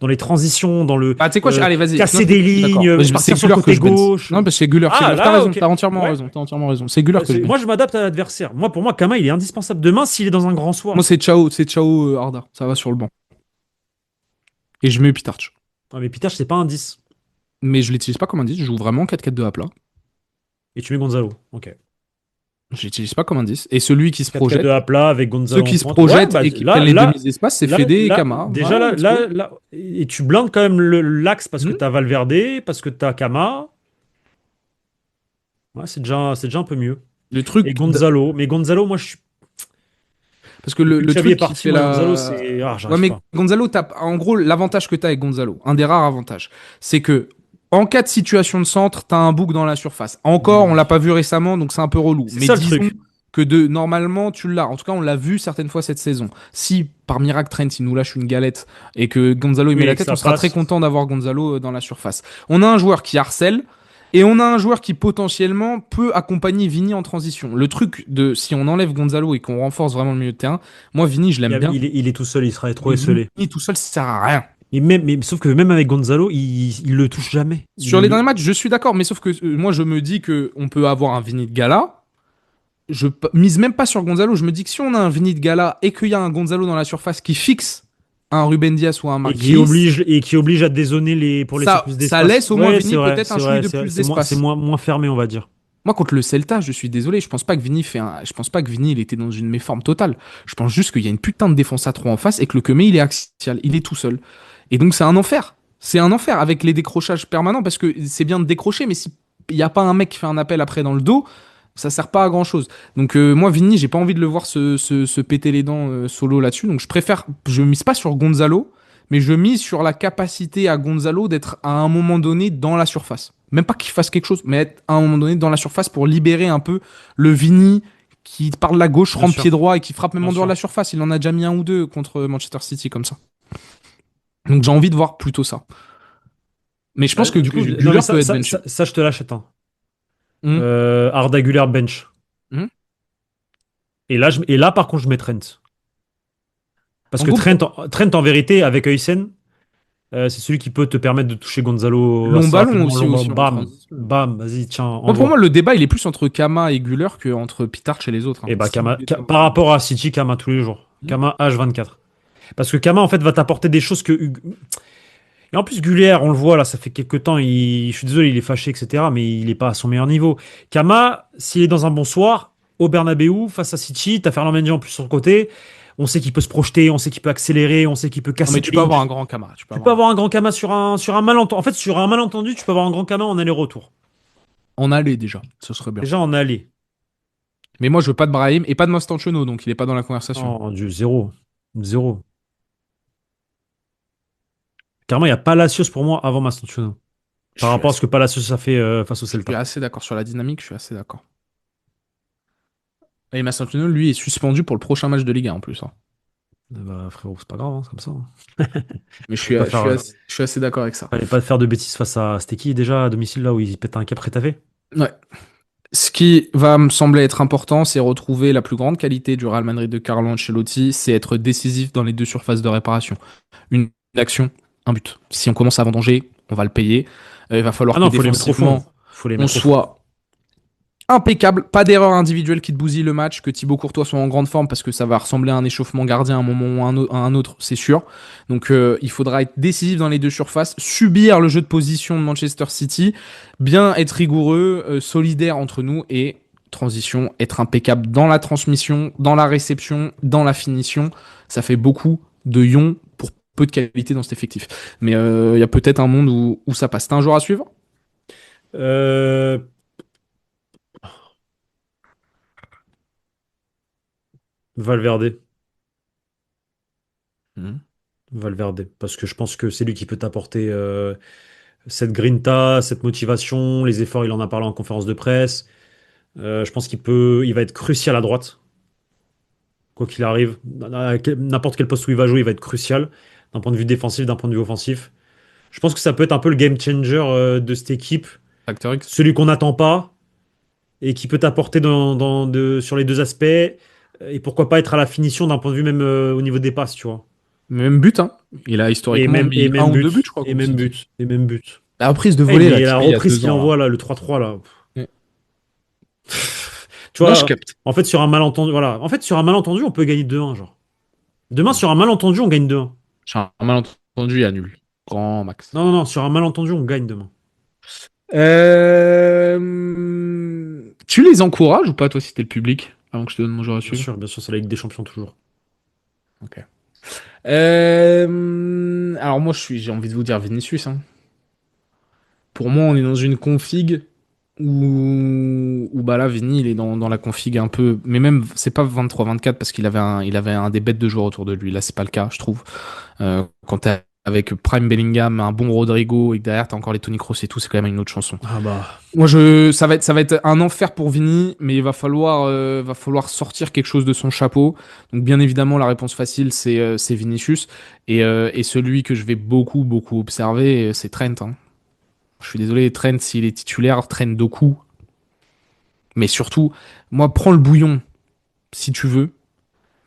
les transitions, dans le bah, tu sais quoi, allez, vas-y. casser Non, des je suis d'accord. lignes, Mais c'est partir sur Güler le que côté je bench. gauche. Non, parce que c'est Güler. Ah, là, T'as raison, ok. t'as entièrement Ouais. raison. T'as entièrement raison. C'est Güler que je bench. Moi, je m'adapte à l'adversaire. Moi, pour moi, Kama, il est indispensable demain s'il est dans un grand soir. Moi, c'est Ciao Arda. Ça va sur le banc. Et je mets Pitarch. Ouais, mais Pitarch, c'est pas un 10. Mais je l'utilise pas comme un 10. Je joue vraiment 4-4-2 à plat. Et tu mets Gonzalo. Ok. Je l'utilise pas comme un 10. Et celui qui se 4-4-2 projette, à plat avec Gonzalo ceux qui en se pointe. projettent Ouais, bah, et qui prennent les demi-espaces, c'est Fede et Kama. Déjà, Ouais, let's go. et tu blindes quand même l'axe parce que Mhm. t'as Valverde, parce que t'as Kama. Ouais, c'est déjà un peu mieux. Le truc. Et Gonzalo. Mais Gonzalo, moi, je suis. Parce que Depuis le Xavi truc est parti, qui fait moi, la... Gonzalo, c'est. Ah, Ouais, j'arrive mais pas. Gonzalo, en gros, l'avantage que tu as avec Gonzalo, un des rares avantages, c'est que en cas de situation de centre, tu as un bouc dans la surface. Encore, on l'a pas vu récemment, donc c'est un peu relou. C'est Mais ça, le disons truc. que normalement, tu l'as. En tout cas, on l'a vu certaines fois cette saison. Si par miracle Trent il nous lâche une galette et que Gonzalo il Oui, met la et que tête, ça on sera passe. très content d'avoir Gonzalo dans la surface. On a un joueur qui harcèle. Et on a un joueur qui potentiellement peut accompagner Vini en transition. Le truc de si on enlève Gonzalo et qu'on renforce vraiment le milieu de terrain, moi Vini je l'aime bien. Il est tout seul, il sera trop Mais esselé. Vini tout seul ça sert à rien. Sauf que même avec Gonzalo, il le touche jamais. Sur les derniers matchs, je suis d'accord, mais sauf que moi je me dis que on peut avoir un Vini de gala. Mise même pas sur Gonzalo. Je me dis que si on a un Vini de gala et qu'il y a un Gonzalo dans la surface qui fixe un Ruben Dias ou un Et Marquinhos, qui oblige à dézonner pour laisser plus d'espace. ça laisse au moins Ouais, Vini c'est vrai, peut-être un c'est vrai, chouïa de c'est- plus c'est moins- d'espace. C'est moins fermé, on va dire. Moi, contre le Celta, je suis désolé, je pense pas que je pense pas que Vini il était dans une méforme totale. Je pense juste qu'il y a une putain de défense à 3 en face et que le Kemé il est axial, il est tout seul. Et donc c'est un enfer. C'est un enfer avec les décrochages permanents parce que c'est bien de décrocher, mais s'il n'y a pas un mec qui fait un appel après dans le dos, ça sert pas à grand chose. Donc moi, Vini, j'ai pas envie de le voir se péter les dents solo là-dessus. Donc je mise pas sur Gonzalo, mais je mise sur la capacité à Gonzalo d'être à un moment donné dans la surface. Même pas qu'il fasse quelque chose, mais être à un moment donné dans la surface pour libérer un peu le Vini qui part de la gauche, Bien rentre sûr. pied droit et qui frappe même Bien en dehors de sûr. la surface. Il en a déjà mis un ou deux contre Manchester City comme ça. Donc j'ai envie de voir plutôt ça. Mais je pense que Du coup, non, Güler mais peut être benché. ça, je te l'achète. Hein. Hum, Arda Güler bench. hum. Et là, par contre, je mets Trent. Parce En que gros, Trent, en vérité, avec Huysen, c'est celui qui peut te permettre de toucher Gonzalo long assez ballon rapidement. aussi, Long, aussi en bam, transition. bam, vas-y, tiens, Moi, pour moi, envoie. le débat, il est plus entre Kama et Güler qu'entre Pitarch et les autres. Hein. Et bah, Si vous voulez Par savoir. rapport à City, Kama tous les jours. Hum. Kama H24. Parce que Kama, en fait, va t'apporter des choses que. Et en plus, Güler, on le voit là, ça fait quelques temps, je suis désolé, il est fâché, etc. Mais il n'est pas à son meilleur niveau. Kama, s'il est dans un bon soir, au Bernabeu, face à City, t'as Ferland Mendy en plus sur le côté. On sait qu'il peut se projeter, on sait qu'il peut accélérer, on sait qu'il peut Non, casser mais des tu peux avoir lignes. un grand Kama. Tu peux Tu avoir peux un grand avoir un Kama. grand Kama sur un malentendu. En fait, sur un malentendu, tu peux avoir un grand Kama en aller-retour. En aller déjà, ce serait bien. Déjà en aller. Mais moi, je veux pas de Brahim et pas de Mastantuono, donc il est pas dans la conversation. Non, du zéro. Zéro. Carrément, il y a Palacios pour moi avant Mastantuono. Je Par suis rapport à ce assez, que Palacios a fait face au je suis Celta. assez d'accord sur la dynamique, je suis assez d'accord. Et Mastantuono, lui, est suspendu pour le prochain match de Liga en plus. Hein. Bah, frérot, c'est pas grave, hein, c'est comme ça. Mais je suis assez d'accord avec ça. Fallait pas faire de bêtises face à. C'était qui déjà à domicile là où il pète un cap rétavé? Ouais. Ce qui va me sembler être important, c'est retrouver la plus grande qualité du Real Madrid de Carlo Ancelotti, c'est être décisif dans les deux surfaces de réparation. Une action, un but. Si on commence à vendanger, on va le payer. Il va falloir Ah que non, faut les mettre au fond. défensivement, Faut les on mettre au fond. soit impeccable, pas d'erreur individuelle qui te bousille le match, que Thibaut Courtois soit en grande forme parce que ça va ressembler à un échauffement gardien à un moment ou à un autre, c'est sûr. Donc il faudra être décisif dans les deux surfaces, subir le jeu de position de Manchester City, bien être rigoureux, solidaire entre nous et transition, être impeccable dans la transmission, dans la réception, dans la finition. Ça fait beaucoup de ions pour peu de qualité dans cet effectif. Mais il y a peut-être un monde où ça passe. C'est un joueur à suivre. Euh, Valverde. Mhm. Valverde. Parce que je pense que c'est lui qui peut t'apporter cette grinta, cette motivation, les efforts, il en a parlé en conférence de presse. Je pense il va être crucial à droite. Quoi qu'il arrive, n'importe quel poste où il va jouer, il va être crucial d'un point de vue défensif, d'un point de vue offensif. Je pense que ça peut être un peu le game changer de cette équipe, Factor X. celui qu'on n'attend pas et qui peut t'apporter sur les deux aspects. Et pourquoi pas être à la finition d'un point de vue même au niveau des passes, tu vois. Même but, hein. Il a historiquement Et mis un même ou deux buts, but, je crois, et contre même City. but, et même but. La reprise de Eh, volée, là, mais qu'il la fait il y a reprise 2 qu'il ans, là. envoie là, le 3-3 là. Ouais. Tu Non, je vois, capte. en fait sur un malentendu, voilà. En fait sur un malentendu, on peut gagner 2-1 genre. Demain sur un malentendu, on gagne 2-1. J'ai un malentendu, il annule. Grand max. Non, non, non, sur un malentendu, on gagne demain. Tu les encourages ou pas, toi, si t'es le public, avant que je te donne mon joueur à suivre? Bien sûr, c'est la Ligue des Champions toujours. Ok. Alors moi, j'ai envie de vous dire Vinicius. Hein. Pour moi, on est dans une config où bah là, Vini, il est dans la config un peu. Mais même, c'est pas 23-24 parce il avait un des bêtes de joueurs autour de lui. Là, c'est pas le cas, je trouve. Quand t'es avec Prime Bellingham, un bon Rodrigo et que derrière t'as encore les Toni Kroos et tout, c'est quand même une autre chanson. Ah bah. Moi, ça va être un enfer pour Vini, mais il va falloir sortir quelque chose de son chapeau. Donc, bien évidemment, la réponse facile, c'est Vinicius. Et celui que je vais beaucoup, beaucoup observer, c'est Trent. Hein. Je suis désolé, Trent, s'il est titulaire, Trent Doku. Mais surtout, moi, prends le bouillon, si tu veux.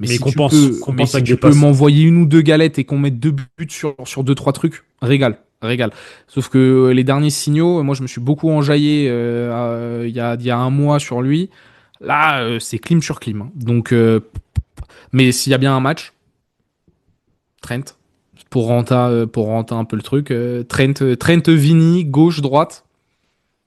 Mais compense Si avec tu des peux passes. m'envoyer une ou deux galettes et qu'on mette deux buts sur deux, trois trucs, régale, régale. Sauf que les derniers signaux, moi je me suis beaucoup enjaillé il y a un mois sur lui. Là, c'est clim sur clim. Hein. Donc, mais s'il y a bien un match, Trent, pour renta un peu le truc, Trent Vini, gauche, droite.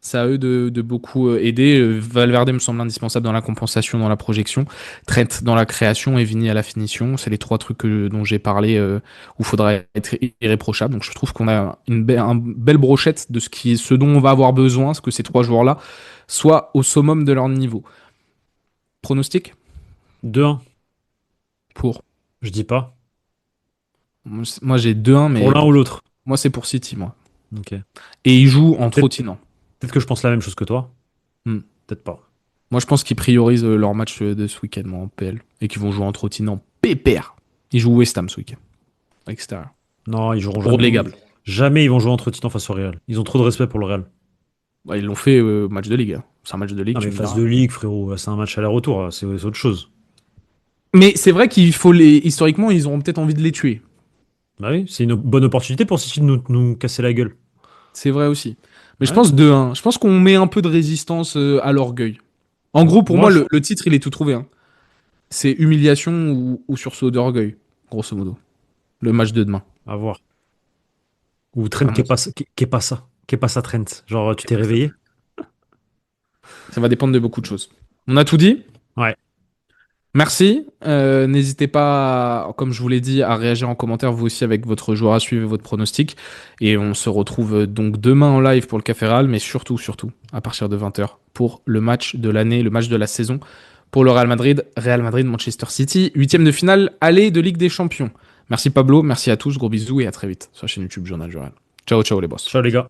C'est à eux de beaucoup aider. Valverde me semble indispensable dans la compensation, dans la projection. Trent dans la création et Vini à la finition. C'est les 3 trucs dont j'ai parlé où il faudra être irréprochable. Donc je trouve qu'on a une belle brochette de ce dont on va avoir besoin, ce que ces 3 joueurs-là soient au summum de leur niveau. Pronostic 2-1. pour. Je dis pas. Moi j'ai 2-1, mais Pour l'un ou l'autre. moi c'est pour City, moi. Ok. Et ils jouent en trottinant. Peut-être que je pense la même chose que toi. Hmm. Peut-être pas. Moi, je pense qu'ils priorisent leur match de ce week-end moi, en PL et qu'ils vont jouer en trottinant pépère. Ils jouent West Ham ce week-end, à l'extérieur. Non, ils joueront Pour jamais. relégable. Jamais ils vont jouer en trottinant face au Real. Ils ont trop de respect pour le Real. Bah, ils l'ont fait au match de Ligue. C'est un match de Ligue. Non, tu mais me phase diras. de ligue, frérot, c'est un match aller-retour, c'est autre chose. Mais c'est vrai qu'il faut les. Historiquement, ils auront peut-être envie de les tuer. Bah oui, c'est une bonne opportunité pour City de nous casser la gueule. C'est vrai aussi. Mais je Ouais. pense 2-1. Je pense qu'on met un peu de résistance à l'orgueil. En gros, pour moi, le titre, il est tout trouvé. Hein. C'est humiliation ou sursaut d'orgueil, grosso modo. Le match de demain. À voir. Ou Trent Ah, qui est pas ça. Qui est pas ça. Qui est pas ça, Trent. Genre, tu t'es réveillé? ça va dépendre de beaucoup de choses. On a tout dit? Ouais. Merci. N'hésitez pas, comme je vous l'ai dit, à réagir en commentaire vous aussi avec votre joueur à suivre et votre pronostic. Et on se retrouve donc demain en live pour le Café Real, mais surtout, à partir de 20h pour le match de l'année, le match de la saison pour le Real Madrid. Real Madrid-Manchester City, 8e de finale, aller de Ligue des Champions. Merci Pablo, merci à tous, gros bisous et à très vite sur la chaîne YouTube Journal du Real. Ciao, ciao les boss. Ciao les gars.